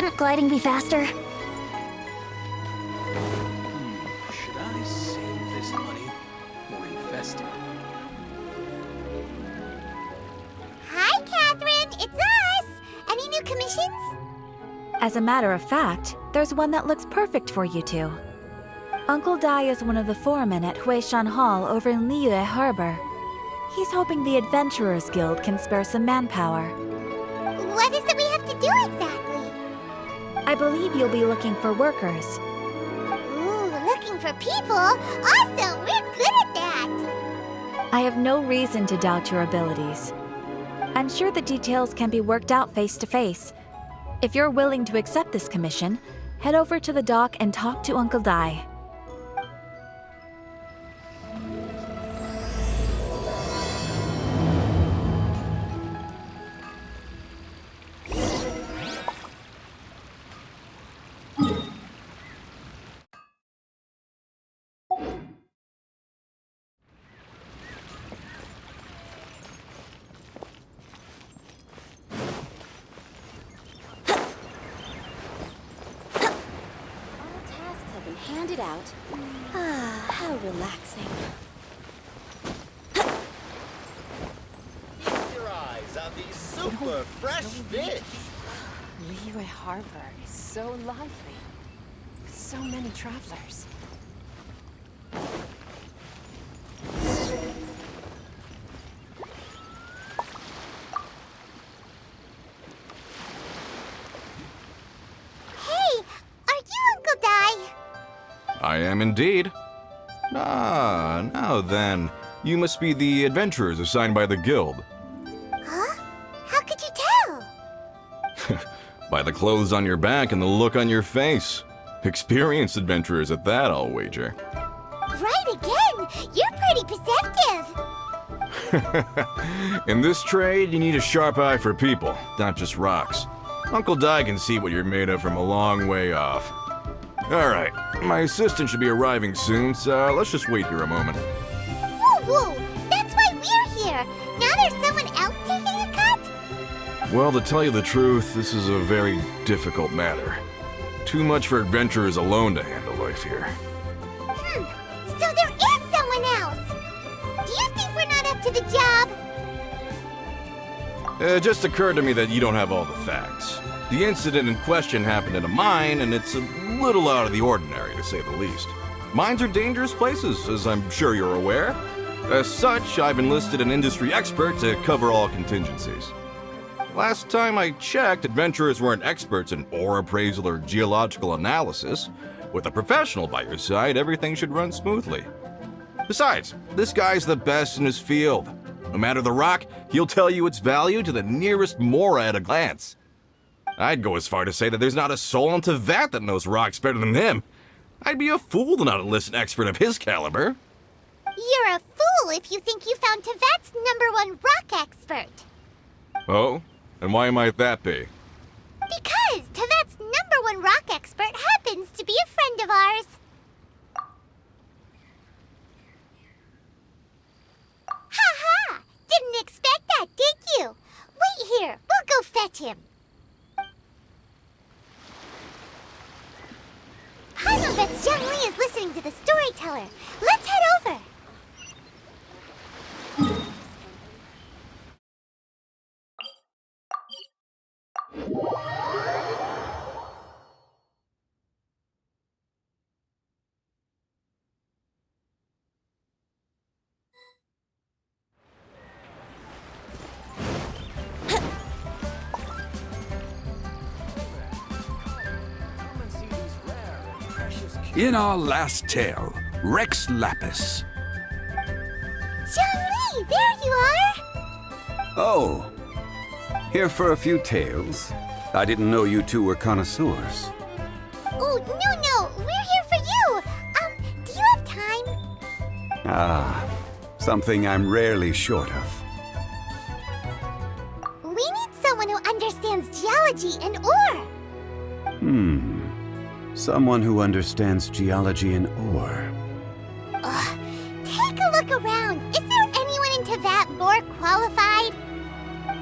Wouldn't gliding be faster? Should I save this money or invest it? Hi, Catherine! It's us! Any new commissions? As a matter of fact, there's one that looks perfect for you two. Uncle Dai is one of the foremen at Huishan Hall over in Liyue Harbor. He's hoping the Adventurers Guild can spare some manpower. What is it we have to do exactly? I believe you'll be looking for workers. Ooh, looking for people? Awesome! We're good at that! I have no reason to doubt your abilities. I'm sure the details can be worked out face to face. If you're willing to accept this commission, head over to the dock and talk to Uncle Dai. Handed out. Ah, how relaxing. Keep your eyes on these super fresh fish. Liyue Harbor is so lively. With so many travelers. Hey, are you Uncle Dai? I am indeed. Ah, now then. You must be the adventurers assigned by the guild. Huh? How could you tell? By the clothes on your back and the look on your face. Experienced adventurers at that, I'll wager. Right again! You're pretty perceptive! In this trade, you need a sharp eye for people, not just rocks. Uncle Dai can see what you're made of from a long way off. Alright, my assistant should be arriving soon, so let's just wait here a moment. Whoa, whoa! That's why we're here! Now there's someone else taking a cut? Well, to tell you the truth, this is a very difficult matter. Too much for adventurers alone to handle life here. So there is someone else! Do you think we're not up to the job? It just occurred to me that you don't have all the facts. The incident in question happened in a mine, and it's a little out of the ordinary, to say the least. Mines are dangerous places, as I'm sure you're aware. As such, I've enlisted an industry expert to cover all contingencies. Last time I checked, adventurers weren't experts in ore appraisal or geological analysis. With a professional by your side, everything should run smoothly. Besides, this guy's the best in his field. No matter the rock, he'll tell you its value to the nearest mora at a glance. I'd go as far to say that there's not a soul on Tevat that knows rocks better than him. I'd be a fool to not enlist an expert of his caliber. You're a fool if you think you found Tevat's #1 rock expert. Oh? And why might that be? Because Tevat's #1 rock expert happens to be a friend of ours. Ha ha! Didn't expect that, did you? Wait here, we'll go fetch him. Paimon bets Zhongli is listening to the storyteller. Let's head over. In our last tale, Rex Lapis. Zhongli, there you are! Oh, here for a few tales. I didn't know you two were connoisseurs. Oh, no, we're here for you! Do you have time? Ah, something I'm rarely short of. We need someone who understands geology and ore. Someone who understands geology and ore. Take a look around. Is there anyone in Tevat more qualified?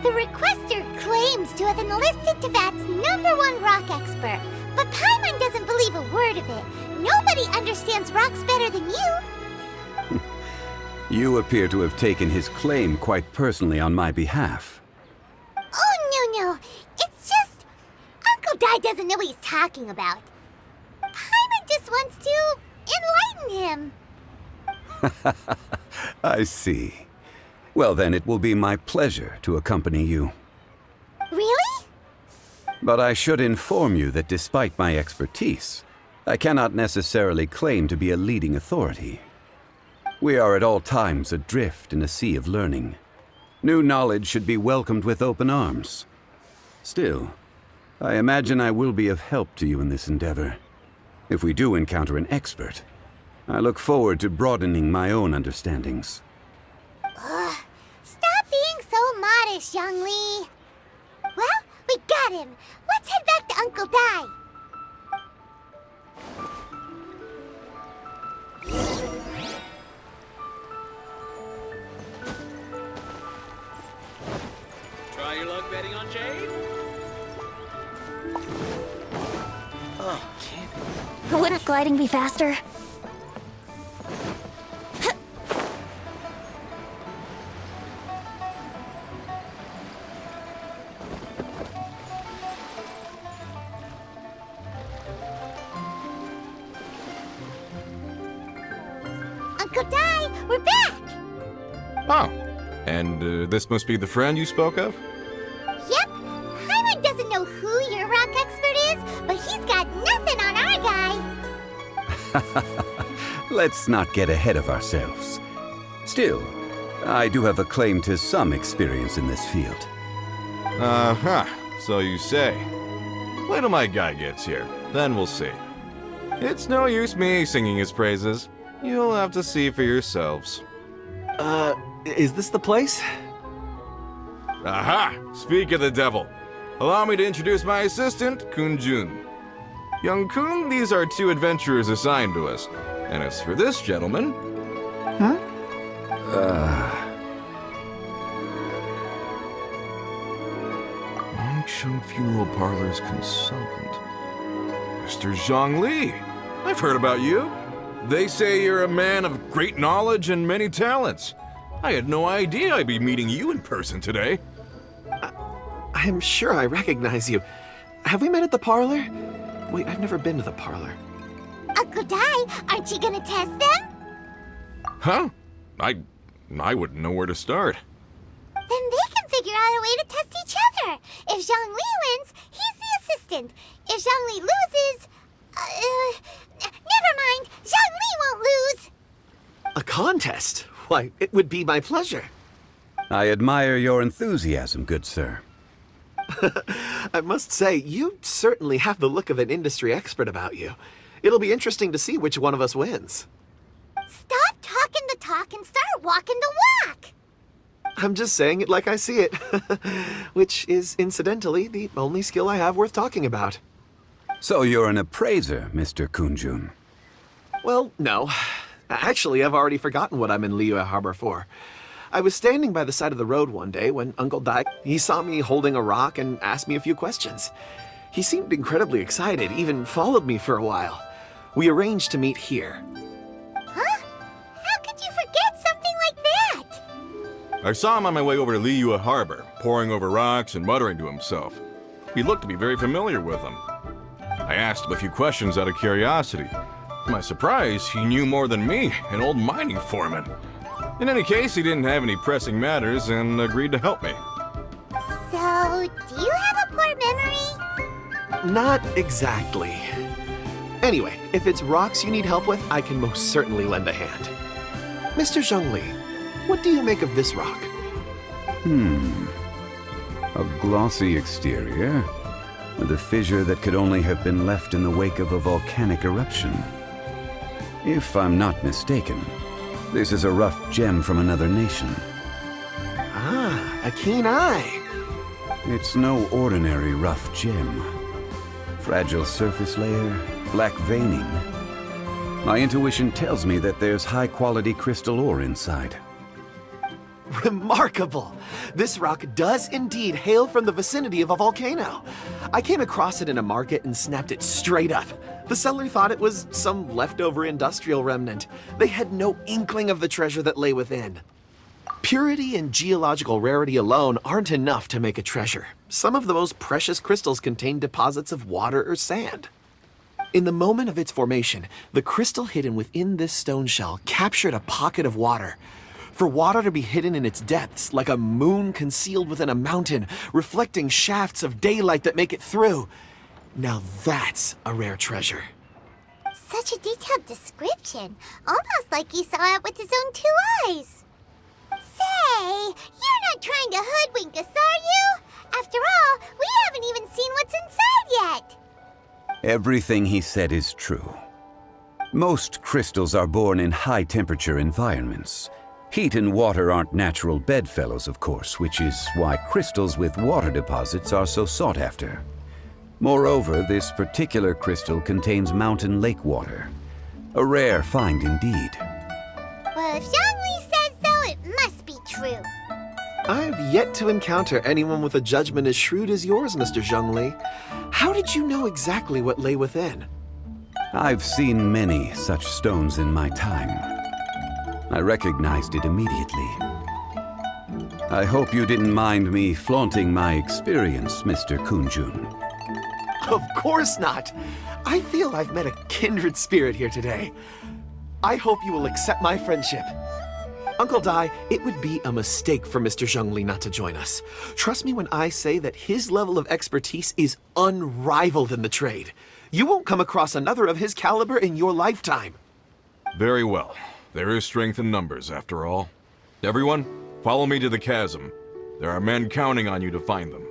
The requester claims to have enlisted Teyvat's #1 rock expert, but Paimon doesn't believe a word of it. Nobody understands rocks better than you. You appear to have taken his claim quite personally on my behalf. Oh, no. It's just... Uncle Dai doesn't know what he's talking about. Paimon just wants to enlighten him. I see. Well then, it will be my pleasure to accompany you. Really? But I should inform you that despite my expertise, I cannot necessarily claim to be a leading authority. We are at all times adrift in a sea of learning. New knowledge should be welcomed with open arms. Still, I imagine I will be of help to you in this endeavor. If we do encounter an expert, I look forward to broadening my own understandings. Ugh. Stop being so modest, Zhongli. Well, we got him. Let's head back to Uncle Dai. Try your luck betting on Jade? Oh, damn it. Wouldn't gliding be faster? Uncle Dai, we're back! Oh, and this must be the friend you spoke of? Yep. Paimon doesn't know who your rock expert is, but he's got nothing on our guy. Let's not get ahead of ourselves. Still, I do have a claim to some experience in this field. Uh-huh, so you say. Wait till my guy gets here, then we'll see. It's no use me singing his praises. You'll have to see for yourselves. Is this the place? Aha! Speak of the devil. Allow me to introduce my assistant, Kun-jun. Young Kun, these are 2 adventurers assigned to us. And as for this gentleman... Longsheng Funeral Parlor's consultant. Mr. Zhongli. I've heard about you. They say you're a man of great knowledge and many talents. I had no idea I'd be meeting you in person today. I'm sure I recognize you. Have we met at the parlor? Wait, I've never been to the parlor. Uncle Dai, aren't you gonna test them? Huh? I wouldn't know where to start. Then they can figure out a way to test each other. If Zhongli wins, he's the assistant. If Zhongli loses... never mind. Zhongli won't lose. A contest? Why, it would be my pleasure. I admire your enthusiasm, good sir. I must say, you certainly have the look of an industry expert about you. It'll be interesting to see which one of us wins. Stop talking the talk and start walking the walk. I'm just saying it like I see it. Which is, incidentally, the only skill I have worth talking about. So you're an appraiser, Mr. Kun-jun. Well, no. Actually, I've already forgotten what I'm in Liyue Harbor for. I was standing by the side of the road one day when Uncle Dai, he saw me holding a rock and asked me a few questions. He seemed incredibly excited, even followed me for a while. We arranged to meet here. Huh? How could you forget something like that? I saw him on my way over to Liyue Harbor, poring over rocks and muttering to himself. He looked to be very familiar with them. I asked him a few questions out of curiosity. To my surprise, he knew more than me, an old mining foreman. In any case, he didn't have any pressing matters and agreed to help me. So, do you have a poor memory? Not exactly. Anyway, if it's rocks you need help with, I can most certainly lend a hand. Mr. Zhongli, what do you make of this rock? A glossy exterior, with a fissure that could only have been left in the wake of a volcanic eruption. If I'm not mistaken, this is a rough gem from another nation. Ah, a keen eye. It's no ordinary rough gem. Fragile surface layer, black veining. My intuition tells me that there's high-quality crystal ore inside. Remarkable! This rock does indeed hail from the vicinity of a volcano. I came across it in a market and snapped it straight up. The seller thought it was some leftover industrial remnant. They had no inkling of the treasure that lay within. Purity and geological rarity alone aren't enough to make a treasure. Some of the most precious crystals contain deposits of water or sand. In the moment of its formation, the crystal hidden within this stone shell captured a pocket of water. For water to be hidden in its depths, like a moon concealed within a mountain, reflecting shafts of daylight that make it through. Now that's a rare treasure. Such a detailed description. Almost like he saw it with his own 2 eyes. Say, you're not trying to hoodwink us, are you? After all, we haven't even seen what's inside yet. Everything he said is true. Most crystals are born in high-temperature environments. Heat and water aren't natural bedfellows, of course, which is why crystals with water deposits are so sought after. Moreover, this particular crystal contains mountain lake water. A rare find indeed. Well, if Zhongli says so, it must be true. I've yet to encounter anyone with a judgment as shrewd as yours, Mr. Zhongli. How did you know exactly what lay within? I've seen many such stones in my time. I recognized it immediately. I hope you didn't mind me flaunting my experience, Mr. Kunjun. Of course not. I feel I've met a kindred spirit here today. I hope you will accept my friendship. Uncle Dai, it would be a mistake for Mr. Zhongli not to join us. Trust me when I say that his level of expertise is unrivaled in the trade. You won't come across another of his caliber in your lifetime. Very well. There is strength in numbers, after all. Everyone, follow me to the chasm. There are men counting on you to find them.